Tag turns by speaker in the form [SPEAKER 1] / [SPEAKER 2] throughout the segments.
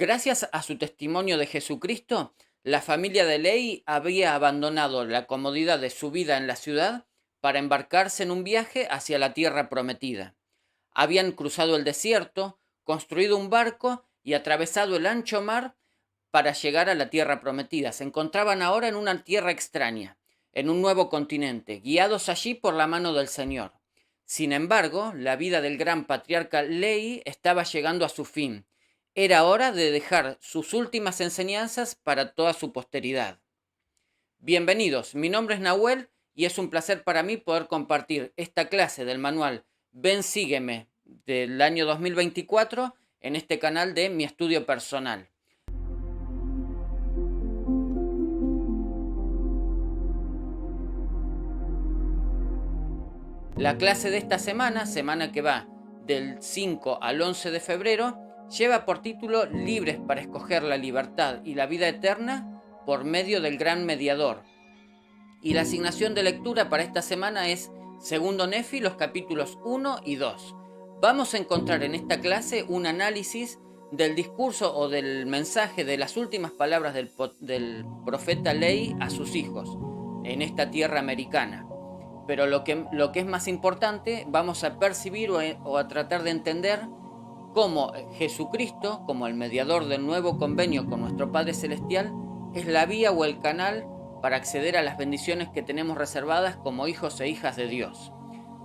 [SPEAKER 1] Gracias a su testimonio de Jesucristo, la familia de Ley había abandonado la comodidad de su vida en la ciudad para embarcarse en un viaje hacia la tierra prometida. Habían cruzado el desierto, construido un barco y atravesado el ancho mar para llegar a la tierra prometida. Se encontraban ahora en una tierra extraña, en un nuevo continente, guiados allí por la mano del Señor. Sin embargo, la vida del gran patriarca Ley estaba llegando a su fin. Era hora de dejar sus últimas enseñanzas para toda su posteridad. Bienvenidos, mi nombre es Nahuel y es un placer para mí poder compartir esta clase del manual Ven Sígueme del año 2024 en este canal de Mi Estudio Personal. La clase de esta semana que va del 5 al 11 de febrero, lleva por título Libres para escoger la libertad y la vida eterna por medio del gran mediador. Y la asignación de lectura para esta semana es Segundo Nefi, los capítulos 1 y 2. Vamos a encontrar en esta clase un análisis del discurso o del mensaje de las últimas palabras del profeta Ley a sus hijos en esta tierra americana. Pero lo que es más importante, vamos a percibir o a tratar de entender cómo Jesucristo, como el mediador del nuevo convenio con nuestro Padre Celestial, es la vía o el canal para acceder a las bendiciones que tenemos reservadas como hijos e hijas de Dios.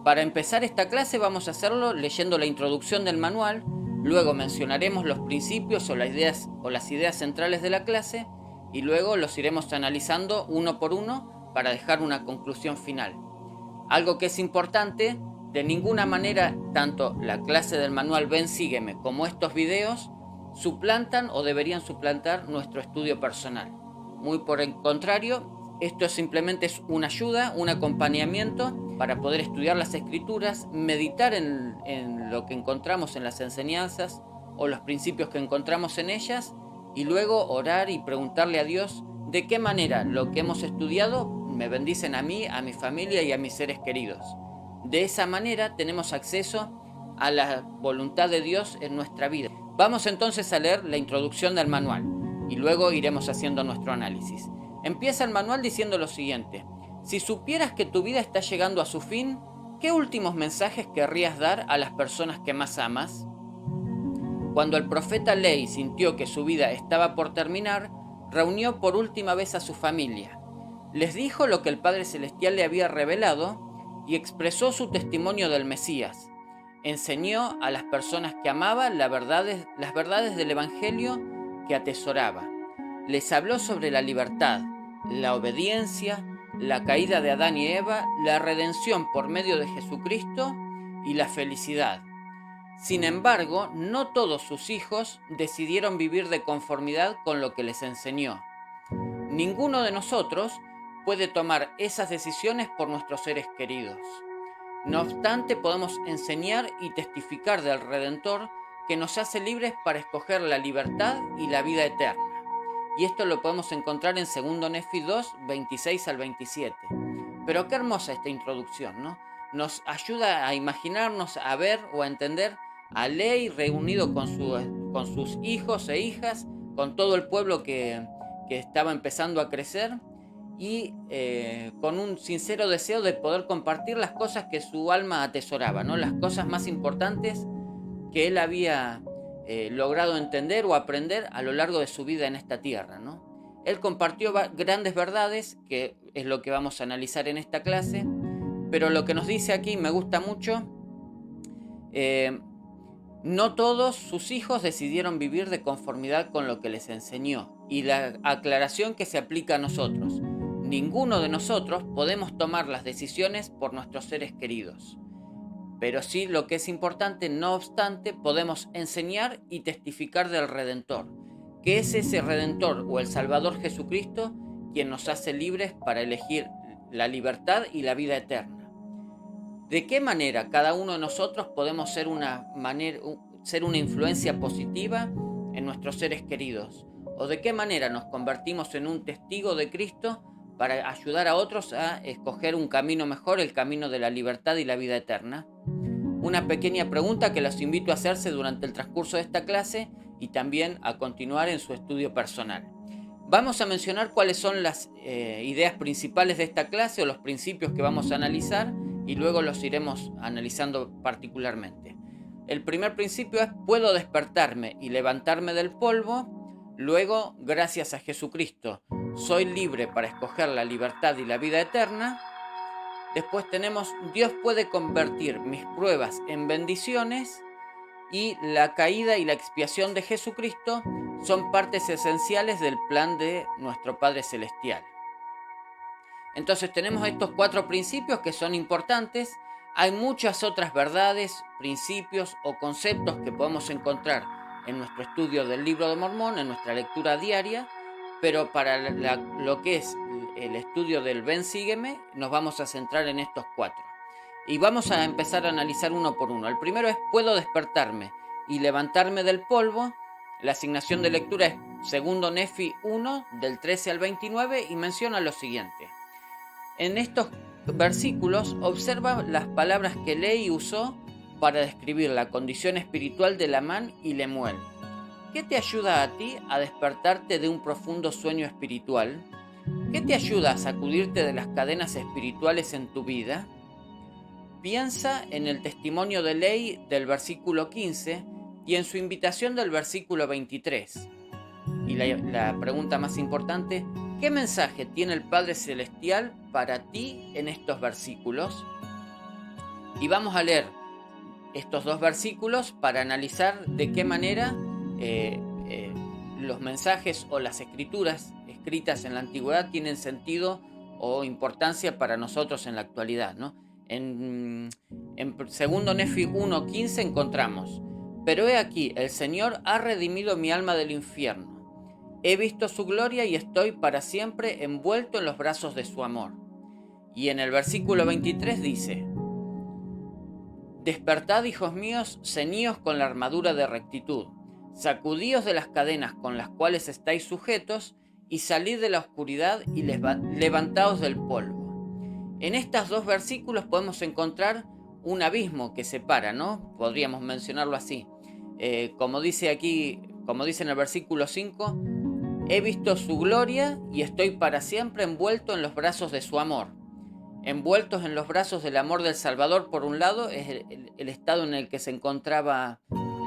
[SPEAKER 1] Para empezar esta clase vamos a hacerlo leyendo la introducción del manual, luego mencionaremos los principios o las ideas centrales de la clase y luego los iremos analizando uno por uno para dejar una conclusión final. Algo que es importante, de ninguna manera tanto la clase del manual Ven Sígueme como estos videos suplantan o deberían suplantar nuestro estudio personal. Muy por el contrario, esto simplemente es una ayuda, un acompañamiento para poder estudiar las escrituras, meditar en lo que encontramos en las enseñanzas o los principios que encontramos en ellas y luego orar y preguntarle a Dios de qué manera lo que hemos estudiado me bendicen a mí, a mi familia y a mis seres queridos. De esa manera tenemos acceso a la voluntad de Dios en nuestra vida. Vamos entonces a leer la introducción del manual y luego iremos haciendo nuestro análisis. Empieza el manual diciendo lo siguiente: si supieras que tu vida está llegando a su fin, ¿qué últimos mensajes querrías dar a las personas que más amas? Cuando el profeta Ley sintió que su vida estaba por terminar, reunió por última vez a su familia. Les dijo lo que el Padre Celestial le había revelado y expresó su testimonio del Mesías. Enseñó a las personas que amaba las verdades del Evangelio que atesoraba. Les habló sobre la libertad, la obediencia, la caída de Adán y Eva, la redención por medio de Jesucristo y la felicidad. Sin embargo, no todos sus hijos decidieron vivir de conformidad con lo que les enseñó. Ninguno de nosotros puede tomar esas decisiones por nuestros seres queridos. No obstante, podemos enseñar y testificar del Redentor que nos hace libres para escoger la libertad y la vida eterna. Y esto lo podemos encontrar en 2 Nefi 2, 26 al 27. Pero qué hermosa esta introducción, ¿no? Nos ayuda a imaginarnos, a ver o a entender a Ley reunido con sus hijos e hijas, con todo el pueblo que estaba empezando a crecer y con un sincero deseo de poder compartir las cosas que su alma atesoraba, ¿no? Las cosas más importantes que él había logrado entender o aprender a lo largo de su vida en esta tierra, ¿no? Él compartió grandes verdades, que es lo que vamos a analizar en esta clase, pero lo que nos dice aquí me gusta mucho. No todos sus hijos decidieron vivir de conformidad con lo que les enseñó, y la aclaración que se aplica a nosotros: ninguno de nosotros podemos tomar las decisiones por nuestros seres queridos. Pero sí, lo que es importante, no obstante, podemos enseñar y testificar del Redentor, que es ese Redentor o el Salvador Jesucristo quien nos hace libres para elegir la libertad y la vida eterna. ¿De qué manera cada uno de nosotros podemos ser una influencia positiva en nuestros seres queridos? ¿O de qué manera nos convertimos en un testigo de Cristo para ayudar a otros a escoger un camino mejor, el camino de la libertad y la vida eterna? Una pequeña pregunta que los invito a hacerse durante el transcurso de esta clase y también a continuar en su estudio personal. Vamos a mencionar cuáles son las ideas principales de esta clase o los principios que vamos a analizar y luego los iremos analizando particularmente. El primer principio es: puedo despertarme y levantarme del polvo. Luego, gracias a Jesucristo, soy libre para escoger la libertad y la vida eterna. Después tenemos: Dios puede convertir mis pruebas en bendiciones. Y la caída y la expiación de Jesucristo son partes esenciales del plan de nuestro Padre Celestial. Entonces tenemos estos 4 principios que son importantes. Hay muchas otras verdades, principios o conceptos que podemos encontrar en nuestro estudio del Libro de Mormón, en nuestra lectura diaria, pero para lo que es el estudio del Ven Sígueme, nos vamos a centrar en estos 4. Y vamos a empezar a analizar uno por uno. El primero es: puedo despertarme y levantarme del polvo. La asignación de lectura es 2 Nefi 1, del 13 al 29, y menciona lo siguiente. En estos versículos observa las palabras que Lehi usó para describir la condición espiritual de Lamán y Lemuel. ¿Qué te ayuda a ti a despertarte de un profundo sueño espiritual? ¿Qué te ayuda a sacudirte de las cadenas espirituales en tu vida? Piensa en el testimonio de Lehi del versículo 15 y en su invitación del versículo 23. Y la pregunta más importante: ¿qué mensaje tiene el Padre Celestial para ti en estos versículos? Y vamos a leer estos 2 versículos para analizar de qué manera los mensajes o las escrituras escritas en la antigüedad tienen sentido o importancia para nosotros en la actualidad, ¿no? En 2 Nefi 1:15 encontramos: pero he aquí, el Señor ha redimido mi alma del infierno. He visto su gloria y estoy para siempre envuelto en los brazos de su amor. Y en el versículo 23 dice: despertad, hijos míos, ceñíos con la armadura de rectitud, sacudíos de las cadenas con las cuales estáis sujetos, y salid de la oscuridad y levantaos del polvo. En estos 2 versículos podemos encontrar un abismo que separa, ¿no? Podríamos mencionarlo así. Como dice aquí, como dice en el versículo 5, he visto su gloria y estoy para siempre envuelto en los brazos de su amor. Envueltos en los brazos del amor del Salvador, por un lado, es el estado en el que se encontraba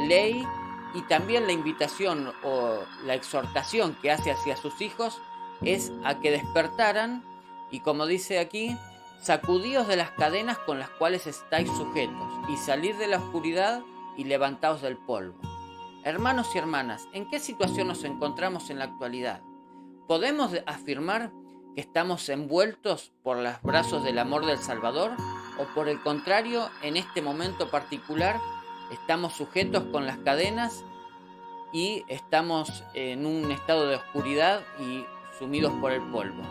[SPEAKER 1] Lehi, y también la invitación o la exhortación que hace hacia sus hijos es a que despertaran, y como dice aquí: sacudíos de las cadenas con las cuales estáis sujetos, y salid de la oscuridad y levantaos del polvo. Hermanos y hermanas, ¿en qué situación nos encontramos en la actualidad? ¿Podemos afirmar que estamos envueltos por los brazos del amor del Salvador? ¿O por el contrario, en este momento particular, estamos sujetos con las cadenas y estamos en un estado de oscuridad y sumidos por el polvo?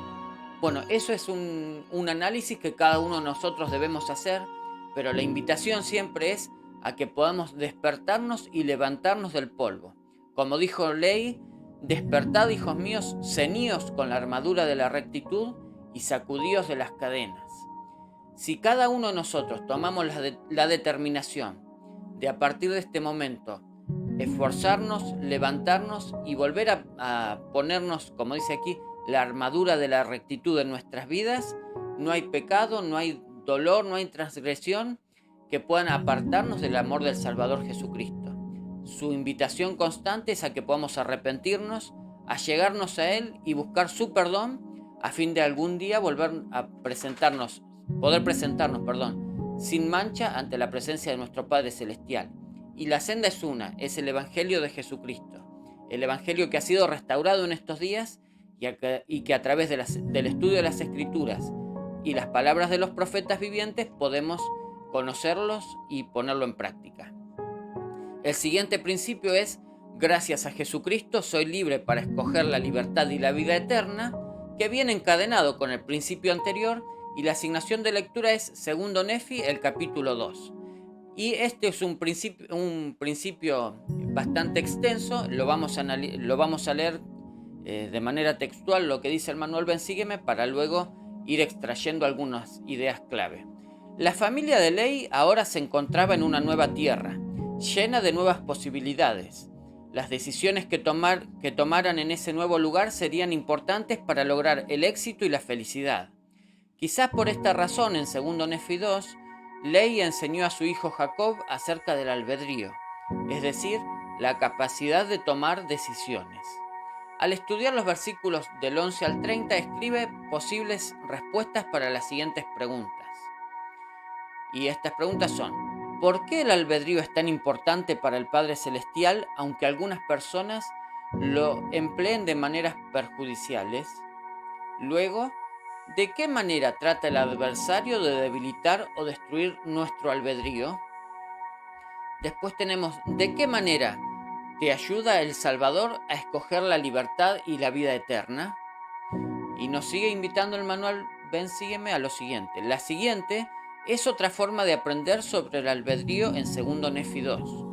[SPEAKER 1] Bueno, eso es un análisis que cada uno de nosotros debemos hacer, pero la invitación siempre es a que podamos despertarnos y levantarnos del polvo. Como dijo Lehi: despertad, hijos míos, ceñíos con la armadura de la rectitud y sacudíos de las cadenas. Si cada uno de nosotros tomamos la determinación de, a partir de este momento, esforzarnos, levantarnos y volver a ponernos, como dice aquí, la armadura de la rectitud en nuestras vidas, no hay pecado, no hay dolor, no hay transgresión que puedan apartarnos del amor del Salvador Jesucristo. Su invitación constante es a que podamos arrepentirnos, a llegarnos a Él y buscar su perdón, a fin de algún día volver a poder presentarnos, sin mancha ante la presencia de nuestro Padre Celestial. Y la senda es una, es el Evangelio de Jesucristo, el Evangelio que ha sido restaurado en estos días y que a través del estudio de las Escrituras y las palabras de los profetas vivientes podemos conocerlos y ponerlo en práctica. El siguiente principio es: gracias a Jesucristo soy libre para escoger la libertad y la vida eterna, que viene encadenado con el principio anterior, y la asignación de lectura es 2 Nefi, el capítulo 2. Y este es un principio bastante extenso, lo vamos a leer de manera textual lo que dice el manual Ven Sígueme, para luego ir extrayendo algunas ideas clave. La familia de Lehi ahora se encontraba en una nueva tierra, llena de nuevas posibilidades. Las decisiones que tomaran en ese nuevo lugar serían importantes para lograr el éxito y la felicidad. Quizás por esta razón, en 2 Nefi 2, Ley enseñó a su hijo Jacob acerca del albedrío, es decir, la capacidad de tomar decisiones. Al estudiar los versículos del 11 al 30, escribe posibles respuestas para las siguientes preguntas. Y estas preguntas son: ¿por qué el albedrío es tan importante para el Padre Celestial, aunque algunas personas lo empleen de maneras perjudiciales? Luego, ¿de qué manera trata el adversario de debilitar o destruir nuestro albedrío? Después tenemos: ¿de qué manera te ayuda el Salvador a escoger la libertad y la vida eterna? Y nos sigue invitando el manual Ven, sígueme a lo siguiente. La siguiente es otra forma de aprender sobre el albedrío en 2 Nefi 2.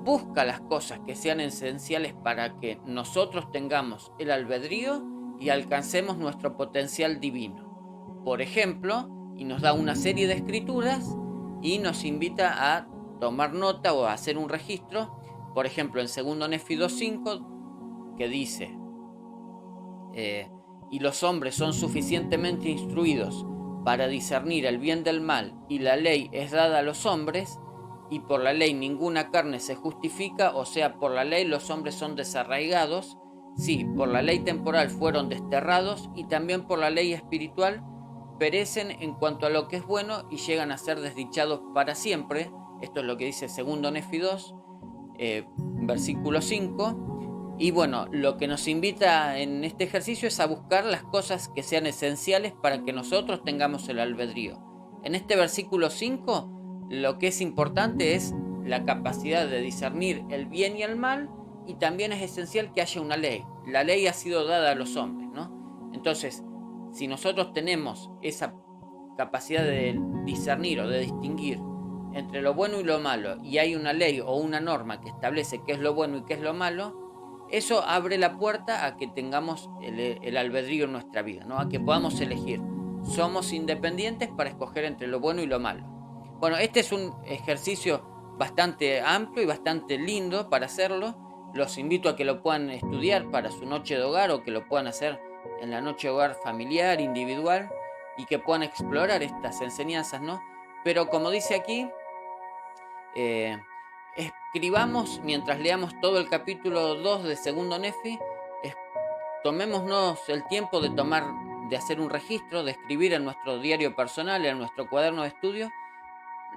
[SPEAKER 1] Busca las cosas que sean esenciales para que nosotros tengamos el albedrío y alcancemos nuestro potencial divino. Por ejemplo, y nos da una serie de escrituras y nos invita a tomar nota o a hacer un registro. Por ejemplo, en 2 Nefi 2.5, que dice: y los hombres son suficientemente instruidos para discernir el bien del mal, y la ley es dada a los hombres, y por la ley ninguna carne se justifica, o sea, por la ley los hombres son desarraigados, sí, por la ley temporal fueron desterrados, y también por la ley espiritual perecen en cuanto a lo que es bueno y llegan a ser desdichados para siempre. Esto es lo que dice 2 Nefi 2, versículo 5. Y bueno, lo que nos invita en este ejercicio es a buscar las cosas que sean esenciales para que nosotros tengamos el albedrío. En este versículo 5, lo que es importante es la capacidad de discernir el bien y el mal, y también es esencial que haya una ley. La ley ha sido dada a los hombres, ¿no? Entonces, si nosotros tenemos esa capacidad de discernir o de distinguir entre lo bueno y lo malo, y hay una ley o una norma que establece qué es lo bueno y qué es lo malo, eso abre la puerta a que tengamos el albedrío en nuestra vida, ¿no? A que podamos elegir. Somos independientes para escoger entre lo bueno y lo malo. Bueno, este es un ejercicio bastante amplio y bastante lindo para hacerlo. Los invito a que lo puedan estudiar para su noche de hogar, o que lo puedan hacer en la noche de hogar familiar, individual, y que puedan explorar estas enseñanzas, ¿no? Pero como dice aquí, escribamos mientras leamos todo el capítulo 2 de 2 Nefi. Tomémonos el tiempo de hacer un registro, de escribir en nuestro diario personal, en nuestro cuaderno de estudio,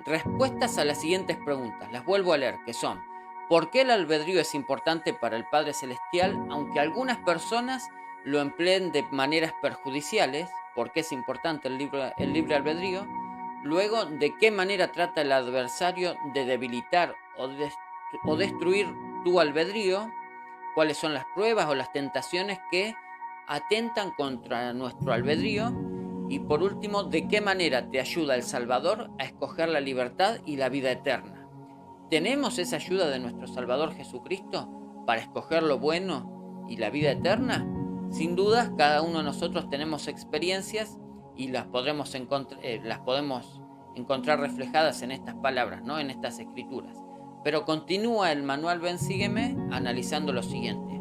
[SPEAKER 1] respuestas a las siguientes preguntas. Las vuelvo a leer, que son: ¿por qué el albedrío es importante para el Padre Celestial, aunque algunas personas lo empleen de maneras perjudiciales? ¿Por qué es importante el libre albedrío? Luego, ¿de qué manera trata el adversario de debilitar o destruir tu albedrío? ¿Cuáles son las pruebas o las tentaciones que atentan contra nuestro albedrío? Y por último, ¿de qué manera te ayuda el Salvador a escoger la libertad y la vida eterna? ¿Tenemos esa ayuda de nuestro Salvador Jesucristo para escoger lo bueno y la vida eterna? Sin dudas, cada uno de nosotros tenemos experiencias y las podemos encontrar reflejadas en estas palabras, ¿no? En estas escrituras. Pero continúa el manual Ven, sígueme analizando lo siguiente: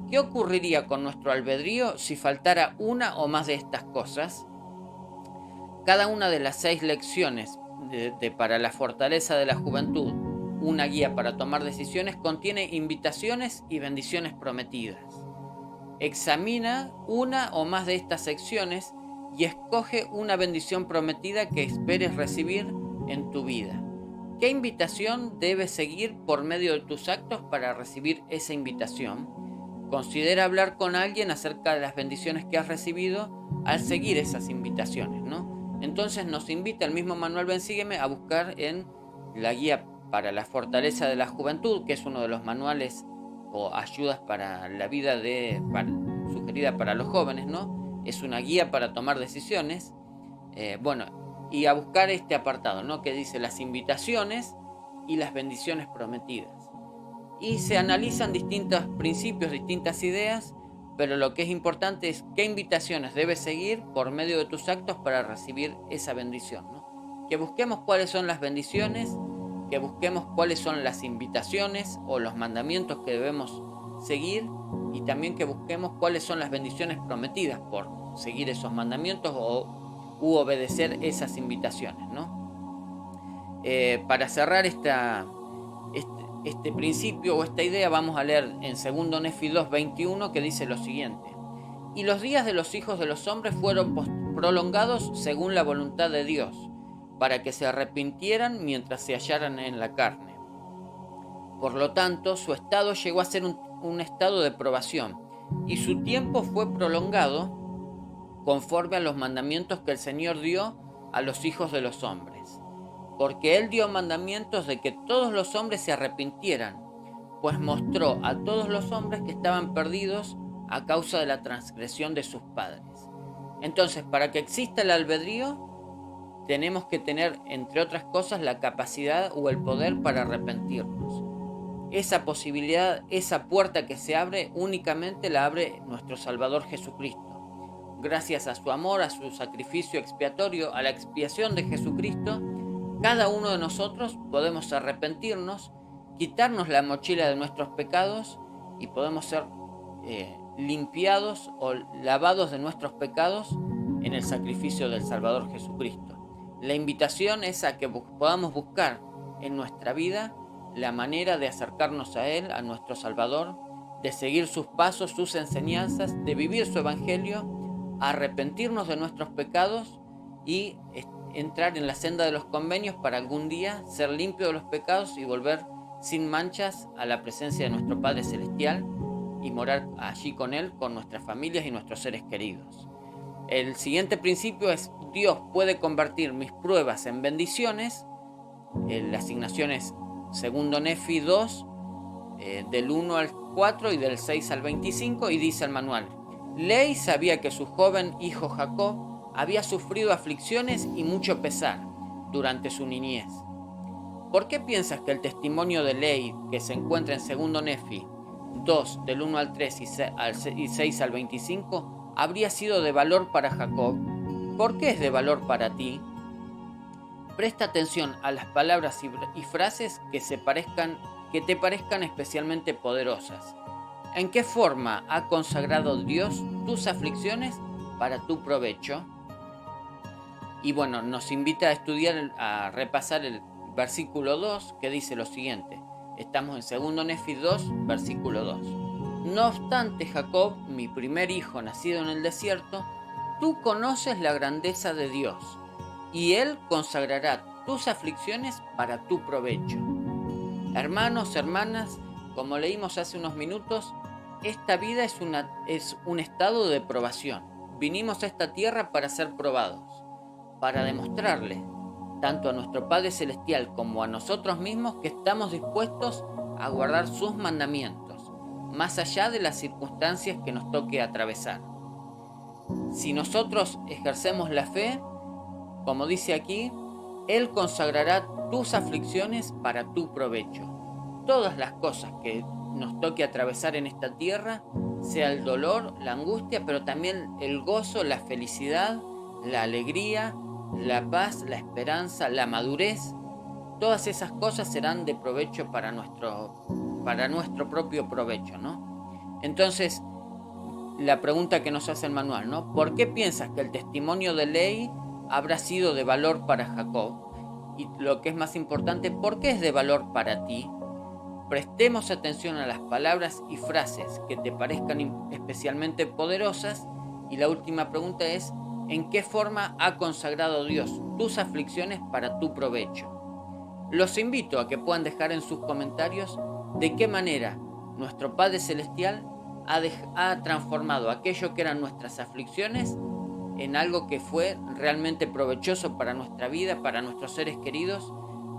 [SPEAKER 1] ¿qué ocurriría con nuestro albedrío si faltara una o más de estas cosas? Cada una de las 6 lecciones para la fortaleza de la juventud, una guía para tomar decisiones, contiene invitaciones y bendiciones prometidas. Examina una o más de estas secciones y escoge una bendición prometida que esperes recibir en tu vida. ¿Qué invitación debes seguir por medio de tus actos para recibir esa invitación? Considera hablar con alguien acerca de las bendiciones que has recibido al seguir esas invitaciones, ¿no? Entonces nos invita el mismo manual Ven, sígueme a buscar en la guía para la fortaleza de la juventud, que es uno de los manuales o ayudas para la vida sugerida para los jóvenes, ¿no? Es una guía para tomar decisiones. Y a buscar este apartado, ¿no? Que dice las invitaciones y las bendiciones prometidas. Y se analizan distintos principios, distintas ideas, pero lo que es importante es qué invitaciones debes seguir por medio de tus actos para recibir esa bendición, ¿no? Que busquemos cuáles son las bendiciones que busquemos cuáles son las invitaciones o los mandamientos que debemos seguir, y también que busquemos cuáles son las bendiciones prometidas por seguir esos mandamientos u obedecer esas invitaciones, ¿no? Para cerrar este principio o esta idea, vamos a leer en 2 Nefi 2:21, que dice lo siguiente: y los días de los hijos de los hombres fueron prolongados según la voluntad de Dios, para que se arrepintieran mientras se hallaran en la carne. Por lo tanto, su estado llegó a ser un estado de probación, y su tiempo fue prolongado conforme a los mandamientos que el Señor dio a los hijos de los hombres. Porque Él dio mandamientos de que todos los hombres se arrepintieran, pues mostró a todos los hombres que estaban perdidos a causa de la transgresión de sus padres. Entonces, para que exista el albedrío, tenemos que tener, entre otras cosas, la capacidad o el poder para arrepentirnos. Esa posibilidad, esa puerta que se abre, únicamente la abre nuestro Salvador Jesucristo. Gracias a su amor, a su sacrificio expiatorio, a la expiación de Jesucristo, cada uno de nosotros podemos arrepentirnos, quitarnos la mochila de nuestros pecados y podemos ser limpiados o lavados de nuestros pecados en el sacrificio del Salvador Jesucristo. La invitación es a que podamos buscar en nuestra vida la manera de acercarnos a Él, a nuestro Salvador, de seguir sus pasos, sus enseñanzas, de vivir su evangelio, arrepentirnos de nuestros pecados y entrar en la senda de los convenios para algún día ser limpio de los pecados y volver sin manchas a la presencia de nuestro Padre Celestial y morar allí con Él, con nuestras familias y nuestros seres queridos. El siguiente principio es: Dios puede convertir mis pruebas en bendiciones. La asignación es 2 Nefi 2, del 1 al 4 y del 6 al 25, y dice el manual: Ley sabía que su joven hijo Jacob había sufrido aflicciones y mucho pesar durante su niñez. ¿Por qué piensas que el testimonio de Ley que se encuentra en 2 Nefi 2, del 1 al 3 y 6 al 25, habría sido de valor para Jacob? ¿Por qué es de valor para ti? Presta atención a las palabras y frases que te parezcan especialmente poderosas. ¿En qué forma ha consagrado Dios tus aflicciones para tu provecho? Y bueno, nos invita a estudiar, a repasar el versículo 2, que dice lo siguiente. Estamos en 2 Nefi 2, versículo 2. No obstante, Jacob, mi primer hijo nacido en el desierto, tú conoces la grandeza de Dios, y Él consagrará tus aflicciones para tu provecho. Hermanos, hermanas, como leímos hace unos minutos, esta vida es un estado de probación. Vinimos a esta tierra para ser probados, para demostrarle, tanto a nuestro Padre Celestial como a nosotros mismos, que estamos dispuestos a guardar sus mandamientos, más allá de las circunstancias que nos toque atravesar. Si nosotros ejercemos la fe, como dice aquí, Él consagrará tus aflicciones para tu provecho. Todas las cosas que nos toque atravesar en esta tierra, sea el dolor, la angustia, pero también el gozo, la felicidad, la alegría, la paz, la esperanza, la madurez, todas esas cosas serán de provecho para nuestro propio provecho, ¿no? Entonces, la pregunta que nos hace el manual, ¿no? ¿Por qué piensas que el testimonio de Ley habrá sido de valor para Jacob? Y lo que es más importante, ¿por qué es de valor para ti? Prestemos atención a las palabras y frases que te parezcan especialmente poderosas. Y la última pregunta es: ¿en qué forma ha consagrado Dios tus aflicciones para tu provecho? Los invito a que puedan dejar en sus comentarios de qué manera nuestro Padre Celestial ha transformado aquello que eran nuestras aflicciones en algo que fue realmente provechoso para nuestra vida, para nuestros seres queridos,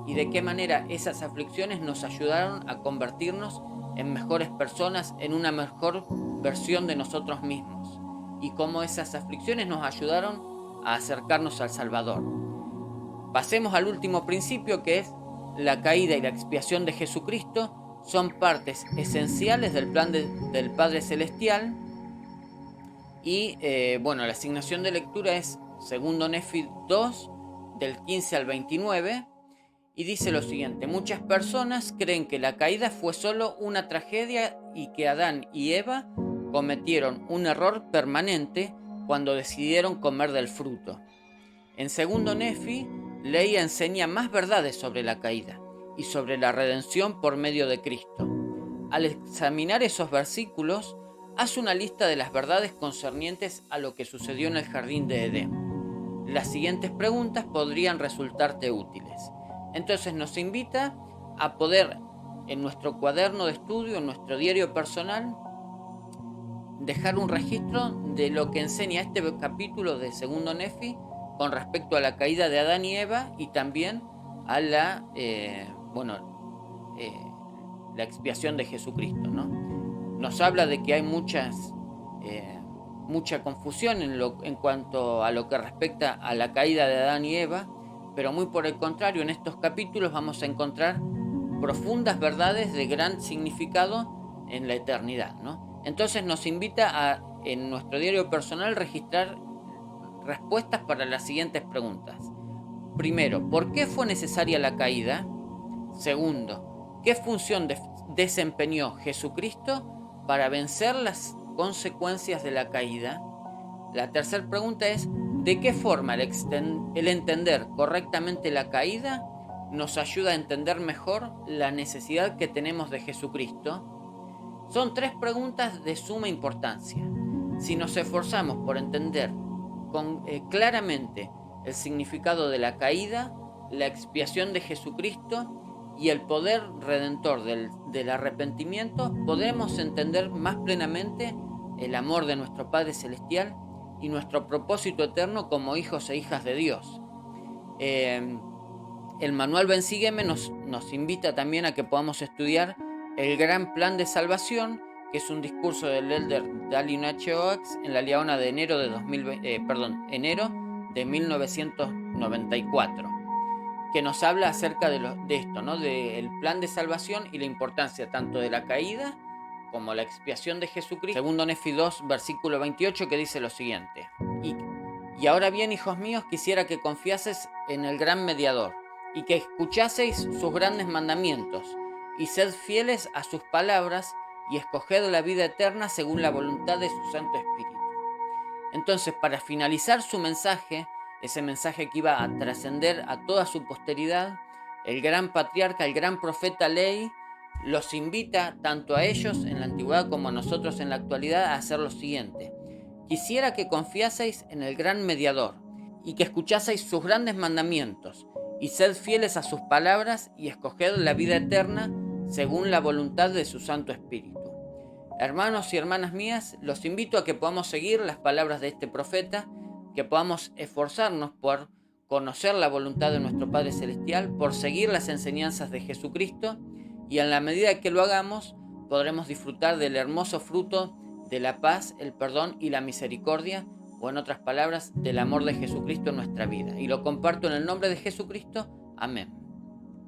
[SPEAKER 1] y de qué manera esas aflicciones nos ayudaron a convertirnos en mejores personas, en una mejor versión de nosotros mismos, y cómo esas aflicciones nos ayudaron a acercarnos al Salvador. Pasemos al último principio, que es la caída y la expiación de Jesucristo. Son partes esenciales del plan del Padre Celestial. Y la asignación de lectura es 2 Nefi 2, del 15 al 29. y dice lo siguiente: muchas personas creen que la caída fue solo una tragedia y que Adán y Eva cometieron un error permanente cuando decidieron comer del fruto. En segundo Nefi, Leia enseña más verdades sobre la caída y sobre la redención por medio de Cristo. Al examinar esos versículos, hace una lista de las verdades concernientes a lo que sucedió en el jardín de Edén. Las siguientes preguntas podrían resultarte útiles. Entonces nos invita a poder, en nuestro cuaderno de estudio, en nuestro diario personal, dejar un registro de lo que enseña este capítulo de segundo Nefi con respecto a la caída de Adán y Eva y también a la expiación de Jesucristo, ¿no? Nos habla de que hay mucha confusión en cuanto a lo que respecta a la caída de Adán y Eva, pero muy por el contrario, en estos capítulos vamos a encontrar profundas verdades de gran significado en la eternidad, ¿no? Entonces nos invita a, en nuestro diario personal, registrar respuestas para las siguientes preguntas. Primero, ¿por qué fue necesaria la caída? Segundo, ¿qué función desempeñó Jesucristo para vencer las consecuencias de la caída? La tercera pregunta es: ¿de qué forma el entender correctamente la caída nos ayuda a entender mejor la necesidad que tenemos de Jesucristo? Son tres preguntas de suma importancia. Si nos esforzamos por entender claramente el significado de la caída, la expiación de Jesucristo y el poder redentor del arrepentimiento, podremos entender más plenamente el amor de nuestro Padre Celestial y nuestro propósito eterno como hijos e hijas de Dios. El manual Ven Sígueme nos invita también a que podamos estudiar el gran plan de salvación, que es un discurso del elder Dallin H. Oaks en la Liaona de enero de 1994, que nos habla acerca de esto, ¿no? Del plan de salvación y la importancia tanto de la caída como la expiación de Jesucristo. Segundo Nefi 2, versículo 28, que dice lo siguiente: y ahora bien, hijos míos, quisiera que confiases en el gran mediador y que escuchaseis sus grandes mandamientos y sed fieles a sus palabras y escoged la vida eterna según la voluntad de su Santo Espíritu. Entonces, para finalizar su mensaje, ese mensaje que iba a trascender a toda su posteridad, el gran patriarca, el gran profeta Ley, los invita tanto a ellos en la antigüedad como a nosotros en la actualidad a hacer lo siguiente: quisiera que confiaseis en el gran mediador y que escuchaseis sus grandes mandamientos y sed fieles a sus palabras y escoged la vida eterna según la voluntad de su Santo Espíritu. Hermanos y hermanas mías, los invito a que podamos seguir las palabras de este profeta, que podamos esforzarnos por conocer la voluntad de nuestro Padre Celestial, por seguir las enseñanzas de Jesucristo, y en la medida que lo hagamos, podremos disfrutar del hermoso fruto de la paz, el perdón y la misericordia, o en otras palabras, del amor de Jesucristo en nuestra vida. Y lo comparto en el nombre de Jesucristo. Amén.